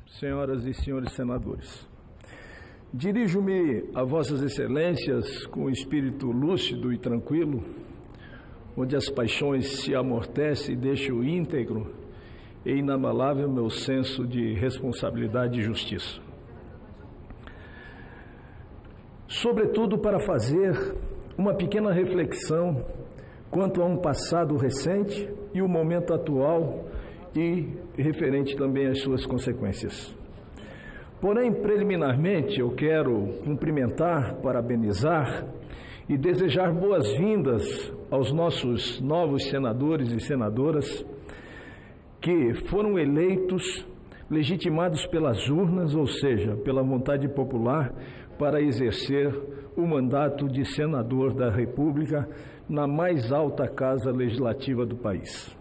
Senhoras e senhores senadores, dirijo-me a vossas excelências com espírito lúcido e tranquilo, onde as paixões se amortecem e deixam íntegro e inabalável meu senso de responsabilidade e justiça. Sobretudo para fazer uma pequena reflexão quanto a um passado recente e o momento atual e referente também às suas consequências. Porém, preliminarmente, eu quero cumprimentar, parabenizar e desejar boas-vindas aos nossos novos senadores e senadoras que foram eleitos, legitimados pelas urnas, ou seja, pela vontade popular, para exercer o mandato de senador da República na mais alta casa legislativa do país.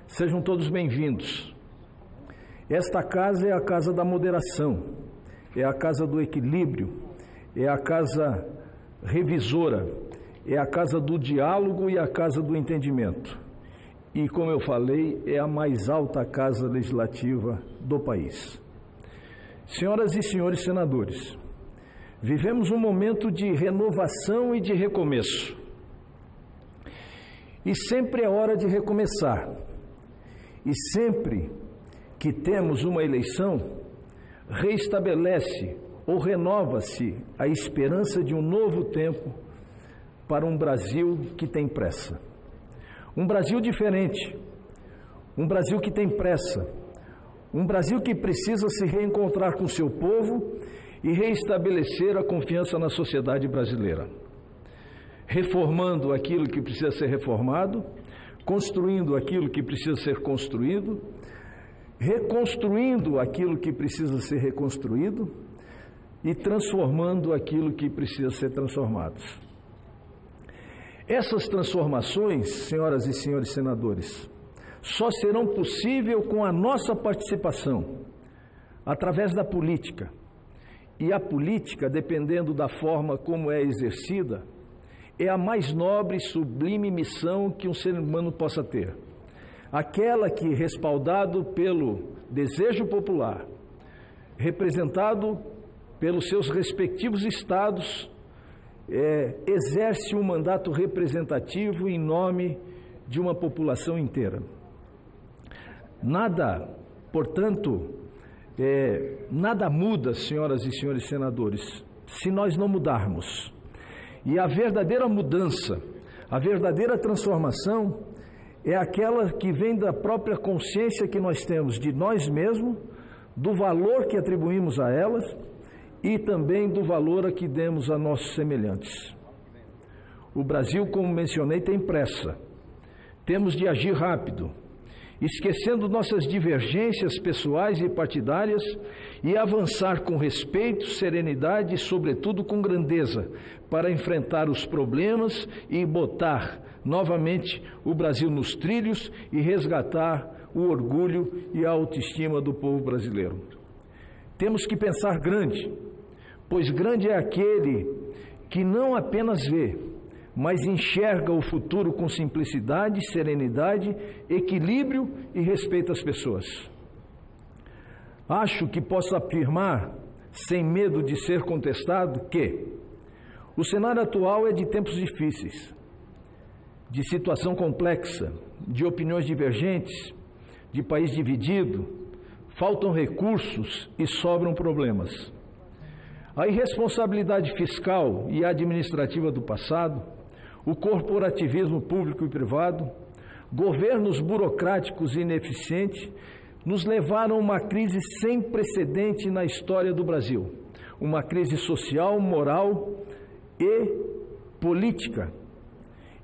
Sejam todos bem-vindos. Esta casa é a casa da moderação, é a casa do equilíbrio, é a casa revisora, é a casa do diálogo e a casa do entendimento. E, como eu falei, é a mais alta casa legislativa do país. Senhoras e senhores senadores, vivemos um momento de renovação e de recomeço. E sempre é hora de recomeçar. E sempre que temos uma eleição, reestabelece ou renova-se a esperança de um novo tempo para um Brasil que tem pressa. Um Brasil diferente, um Brasil que tem pressa, um Brasil que precisa se reencontrar com seu povo e reestabelecer a confiança na sociedade brasileira, reformando aquilo que precisa ser reformado, construindo aquilo que precisa ser construído, reconstruindo aquilo que precisa ser reconstruído e transformando aquilo que precisa ser transformado. Essas transformações, senhoras e senhores senadores, só serão possíveis com a nossa participação, através da política. E a política, dependendo da forma como é exercida, é a mais nobre e sublime missão que um ser humano possa ter. Aquela que, respaldado pelo desejo popular, representado pelos seus respectivos estados, exerce um mandato representativo em nome de uma população inteira. Nada, portanto, nada muda, senhoras e senhores senadores, se nós não mudarmos. E a verdadeira mudança, a verdadeira transformação é aquela que vem da própria consciência que nós temos de nós mesmos, do valor que atribuímos a elas e também do valor a que demos a nossos semelhantes. O Brasil, como mencionei, tem pressa. Temos de agir rápido, esquecendo nossas divergências pessoais e partidárias e avançar com respeito, serenidade e, sobretudo, com grandeza para enfrentar os problemas e botar novamente o Brasil nos trilhos e resgatar o orgulho e a autoestima do povo brasileiro. Temos que pensar grande, pois grande é aquele que não apenas vê, mas enxerga o futuro com simplicidade, serenidade, equilíbrio e respeito às pessoas. Acho que posso afirmar, sem medo de ser contestado, que o cenário atual é de tempos difíceis, de situação complexa, de opiniões divergentes, de país dividido, faltam recursos e sobram problemas. A irresponsabilidade fiscal e administrativa do passado, o corporativismo público e privado, governos burocráticos e ineficientes, nos levaram a uma crise sem precedente na história do Brasil. Uma crise social, moral e política.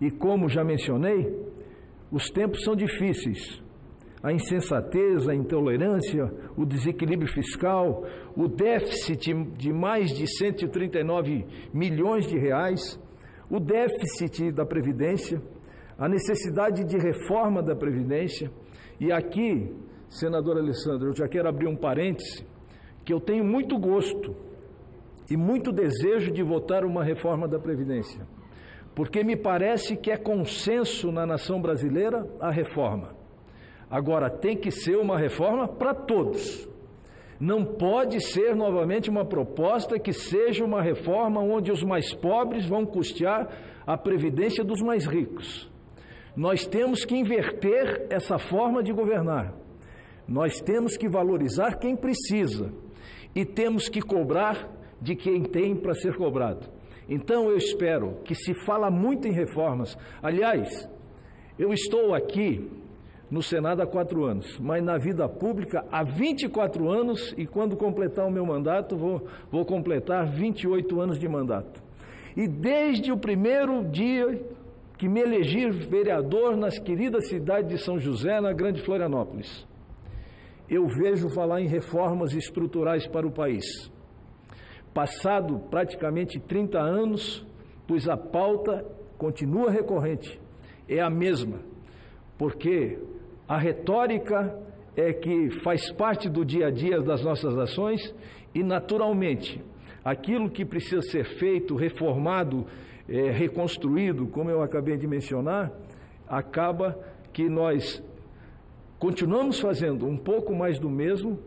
E como já mencionei, os tempos são difíceis. A insensatez, a intolerância, o desequilíbrio fiscal, o déficit de mais de 139 milhões de reais, o déficit da Previdência, a necessidade de reforma da Previdência. E aqui, senador Alessandro, eu já quero abrir um parêntese, que eu tenho muito gosto e muito desejo de votar uma reforma da Previdência, porque me parece que é consenso na nação brasileira a reforma. Agora, tem que ser uma reforma para todos. Não pode ser novamente uma proposta que seja uma reforma onde os mais pobres vão custear a previdência dos mais ricos. Nós temos que inverter essa forma de governar. Nós temos que valorizar quem precisa e temos que cobrar de quem tem para ser cobrado. Então eu espero que se fala muito em reformas. Aliás, eu estou aqui no Senado há 4 anos, mas na vida pública há 24 anos e quando completar o meu mandato, vou completar 28 anos de mandato. E desde o primeiro dia que me elegi vereador nas queridas cidades de São José, na Grande Florianópolis, eu vejo falar em reformas estruturais para o país. Passado praticamente 30 anos, pois a pauta continua recorrente, é a mesma, porque a retórica é que faz parte do dia a dia das nossas ações e, naturalmente, aquilo que precisa ser feito, reformado, reconstruído, como eu acabei de mencionar, acaba que nós continuamos fazendo um pouco mais do mesmo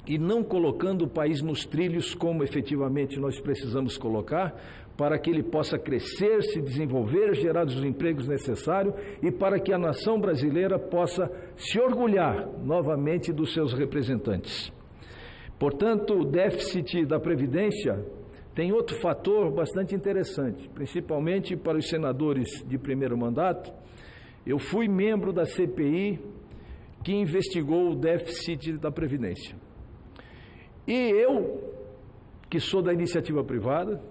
e não colocando o país nos trilhos como efetivamente nós precisamos colocar para que ele possa crescer, se desenvolver, gerar os empregos necessários e para que a nação brasileira possa se orgulhar novamente dos seus representantes. Portanto, o déficit da Previdência tem outro fator bastante interessante, principalmente para os senadores de primeiro mandato. Eu fui membro da CPI que investigou o déficit da Previdência. E eu, que sou da iniciativa privada,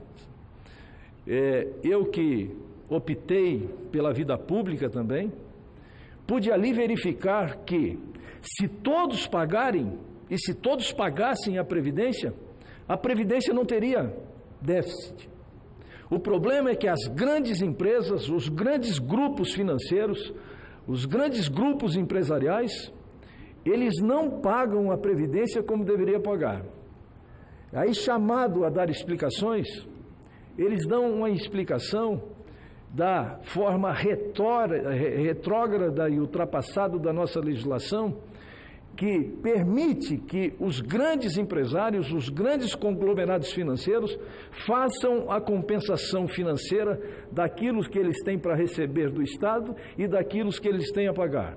eu que optei pela vida pública também, pude ali verificar que, se todos pagarem e se todos pagassem a Previdência não teria déficit. O problema é que as grandes empresas, os grandes grupos financeiros, os grandes grupos empresariais, eles não pagam a Previdência como deveria pagar. Aí, chamado a dar explicações, eles dão uma explicação da forma retrógrada e ultrapassada da nossa legislação, que permite que os grandes empresários, os grandes conglomerados financeiros, façam a compensação financeira daquilo que eles têm para receber do Estado e daquilo que eles têm a pagar.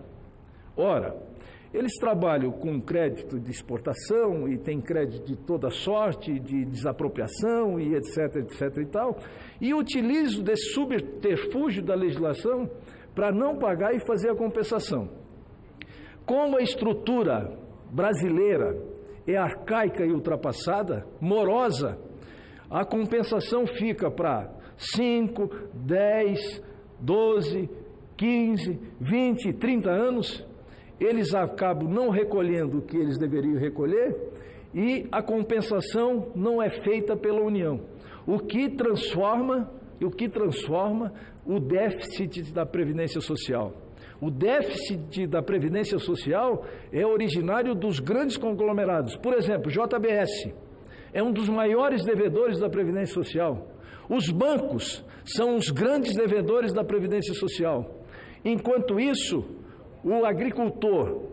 Ora, eles trabalham com crédito de exportação e tem crédito de toda sorte, de desapropriação e etc, etc e tal, e utilizam desse subterfúgio da legislação para não pagar e fazer a compensação. Como a estrutura brasileira é arcaica e ultrapassada, morosa, a compensação fica para 5, 10, 12, 15, 20, 30 anos, eles acabam não recolhendo o que eles deveriam recolher e a compensação não é feita pela União, o que transforma o déficit da Previdência Social. O déficit da Previdência Social é originário dos grandes conglomerados. Por exemplo, JBS é um dos maiores devedores da Previdência Social. Os bancos são os grandes devedores da Previdência Social. Enquanto isso, o agricultor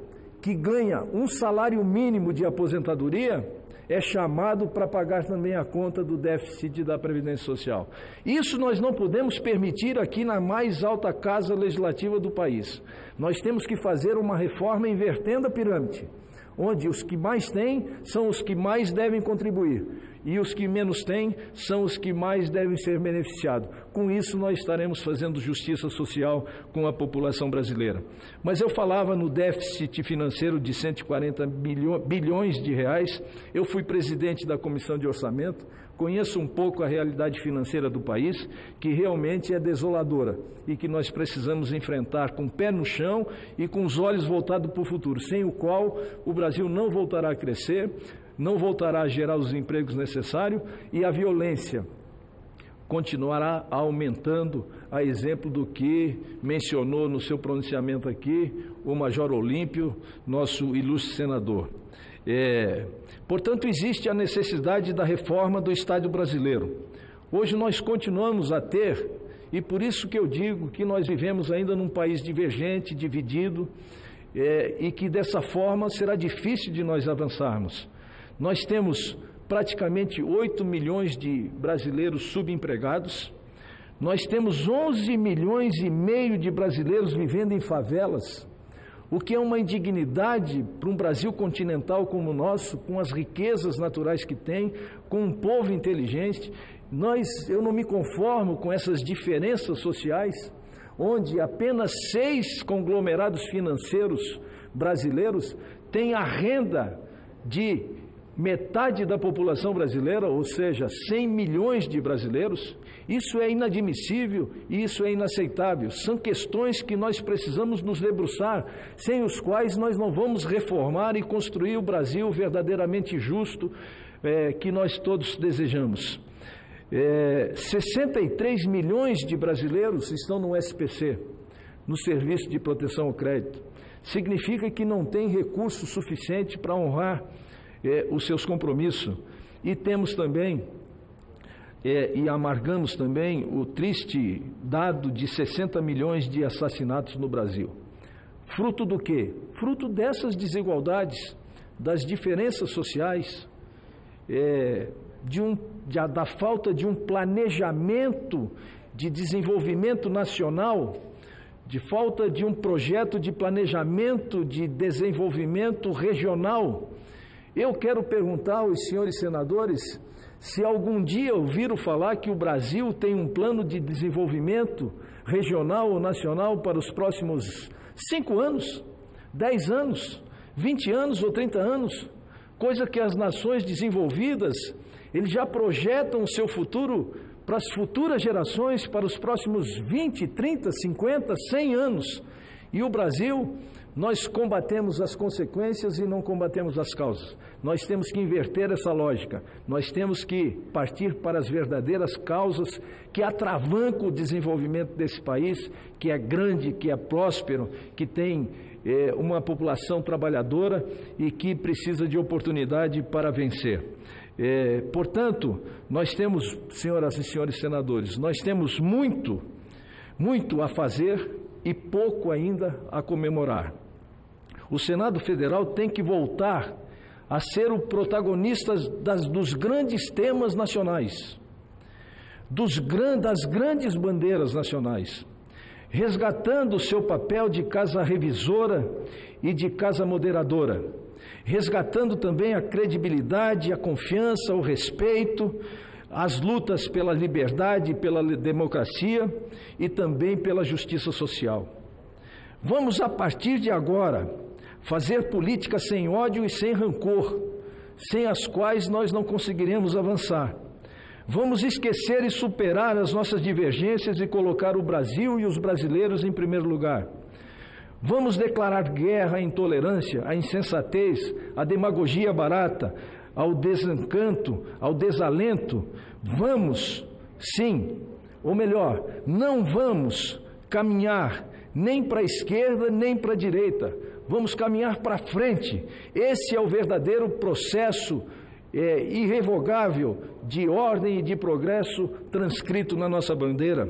que ganha um salário mínimo de aposentadoria é chamado para pagar também a conta do déficit da Previdência Social. Isso nós não podemos permitir aqui na mais alta casa legislativa do país. Nós temos que fazer uma reforma invertendo a pirâmide, onde os que mais têm são os que mais devem contribuir e os que menos têm são os que mais devem ser beneficiados. Com isso, nós estaremos fazendo justiça social com a população brasileira. Mas eu falava no déficit financeiro de 140 bilhões de reais. Eu fui presidente da Comissão de Orçamento, conheço um pouco a realidade financeira do país, que realmente é desoladora e que nós precisamos enfrentar com o pé no chão e com os olhos voltados para o futuro, sem o qual o Brasil não voltará a crescer, não voltará a gerar os empregos necessários e a violência continuará aumentando, a exemplo do que mencionou no seu pronunciamento aqui o Major Olímpio, nosso ilustre senador. Portanto, existe a necessidade da reforma do Estado brasileiro. Hoje nós continuamos a ter, e por isso que eu digo que nós vivemos ainda num país divergente, dividido, e que dessa forma será difícil de nós avançarmos. Nós temos praticamente 8 milhões de brasileiros subempregados, nós temos 11 milhões e meio de brasileiros vivendo em favelas, o que é uma indignidade para um Brasil continental como o nosso, com as riquezas naturais que tem, com um povo inteligente. Eu não me conformo com essas diferenças sociais, onde apenas 6 conglomerados financeiros brasileiros têm a renda de metade da população brasileira, ou seja, 100 milhões de brasileiros. Isso é inadmissível e isso é inaceitável. São questões que nós precisamos nos debruçar, sem os quais nós não vamos reformar e construir o Brasil verdadeiramente justo que nós todos desejamos. 63 milhões de brasileiros estão no SPC, no Serviço de Proteção ao Crédito. Significa que não tem recurso suficiente para honrar os seus compromissos. E temos também, e amargamos também, o triste dado de 60 milhões de assassinatos no Brasil. Fruto do quê? Fruto dessas das diferenças sociais, da falta de um planejamento de desenvolvimento nacional, de falta de um projeto de planejamento de desenvolvimento regional. Eu quero perguntar aos senhores senadores se algum dia ouviram falar que o Brasil tem um plano de desenvolvimento regional ou nacional para os próximos 5 anos, 10 anos, 20 anos ou 30 anos, coisa que as nações desenvolvidas, eles já projetam o seu futuro para as futuras gerações, para os próximos 20, 30, 50, 100 anos. E o Brasil, nós combatemos as consequências e não combatemos as causas. Nós temos que inverter essa lógica. Nós temos que partir para as verdadeiras causas que atravancam o desenvolvimento desse país, que é grande, que é próspero, que tem uma população trabalhadora e que precisa de oportunidade para vencer. Portanto, nós temos, senhoras e senhores senadores, nós temos muito a fazer e pouco ainda a comemorar. O Senado Federal tem que voltar a ser o protagonista dos grandes temas nacionais, das grandes bandeiras nacionais, resgatando o seu papel de casa revisora e de casa moderadora, resgatando também a credibilidade, a confiança, o respeito, as lutas pela liberdade, pela democracia e também pela justiça social. Vamos, a partir de agora, fazer política sem ódio e sem rancor, sem as quais nós não conseguiremos avançar. Vamos esquecer e superar as nossas divergências e colocar o Brasil e os brasileiros em primeiro lugar. Vamos declarar guerra à intolerância, à insensatez, à demagogia barata, ao desencanto, ao desalento. Vamos, sim, ou melhor, não vamos caminhar nem para a esquerda nem para a direita. Vamos caminhar para frente. Esse é o verdadeiro processo irrevogável de ordem e de progresso transcrito na nossa bandeira.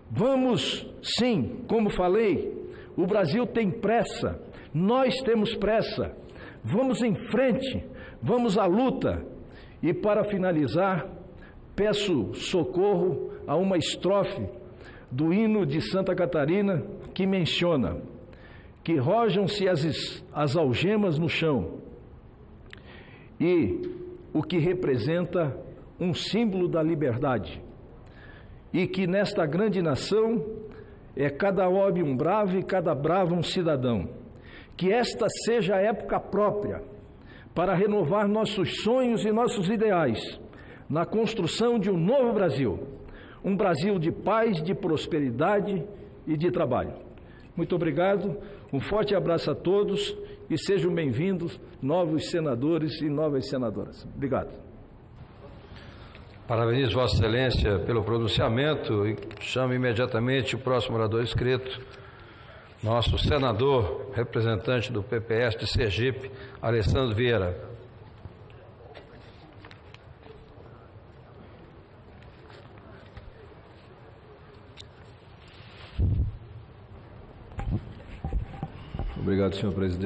Vamos, sim, como falei, o Brasil tem pressa, nós temos pressa. Vamos em frente, vamos à luta. E para finalizar, peço socorro a uma estrofe do hino de Santa Catarina que menciona que rojam-se as algemas no chão, e o que representa um símbolo da liberdade, e que nesta grande nação é cada homem um bravo e cada bravo um cidadão. Que esta seja a época própria para renovar nossos sonhos e nossos ideais na construção de um novo Brasil, um Brasil de paz, de prosperidade e de trabalho. Muito obrigado, um forte abraço a todos e sejam bem-vindos novos senadores e novas senadoras. Obrigado. Parabenizo Vossa Excelência pelo pronunciamento e chamo imediatamente o próximo orador inscrito, nosso senador, representante do PPS de Sergipe, Alessandro Vieira. Obrigado, senhor presidente.